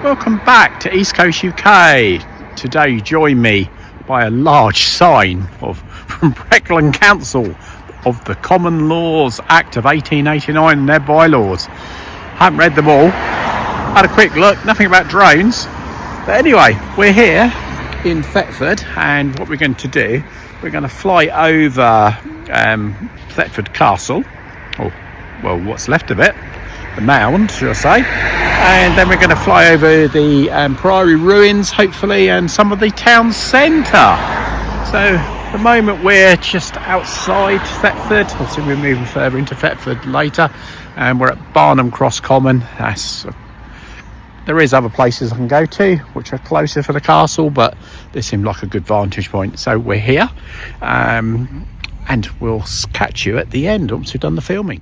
Welcome back to East Coast UK. Today you join me by a large sign from Breckland Council of the Common Laws Act of 1889 and their bylaws. Haven't read them all. Had a quick look, nothing about drones. But anyway, we're here in Thetford, and what we're going to do, we're going to fly over Thetford Castle, or well, what's left of it, the mound, should I say, and then we're going to fly over the Priory ruins, hopefully, and some of the town centre. So at the moment we're just outside Thetford. Obviously we're moving further into Thetford later, and we're at Barnham Cross Common. There is other places I can go to which are closer for the castle, but this seemed like a good vantage point. So we're here, and we'll catch you at the end once we've done the filming.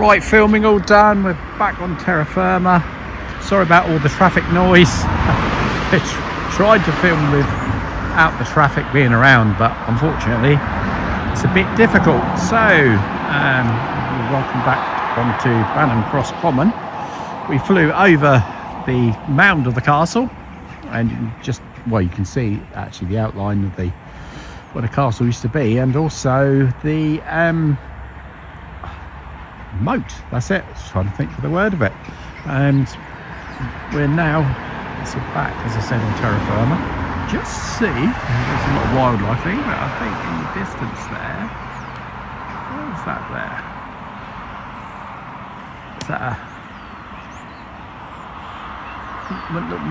Right, filming all done. We're back on terra firma. Sorry about all the traffic noise. I tried to film without the traffic being around, but unfortunately it's a bit difficult. So welcome back onto Bannon Cross Common. We flew over the mound of the castle, and you can see actually the outline of where the castle used to be, and also the moat. That's it. Just trying to think of the word of it. And we're now back, as I said, on terra firma. Just see, there's a lot of wildlife here, but I think in the distance there, what is that there? Is that a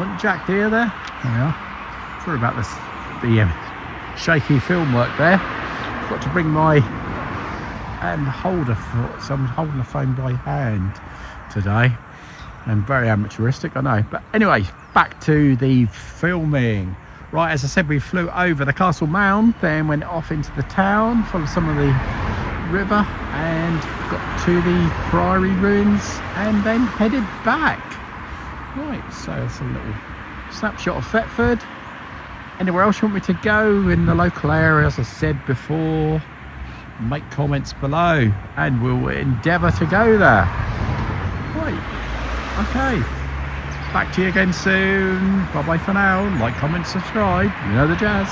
muntjac deer there? There we are. Sorry about this, the shaky film work there. I've got to bring my holder so I'm holding the phone by hand today, and very amateuristic, I know, but anyway, back to the filming. Right, as I said, we flew over the castle mound, then went off into the town, followed some of the river, and got to the Priory ruins, and then headed back. Right, so it's a little snapshot of Thetford. Anywhere else you want me to go in the local area, as I said before, make comments below and we'll endeavour to go there. Right, okay, back to you again soon. Bye bye for now. Like, comment, subscribe, you know the jazz.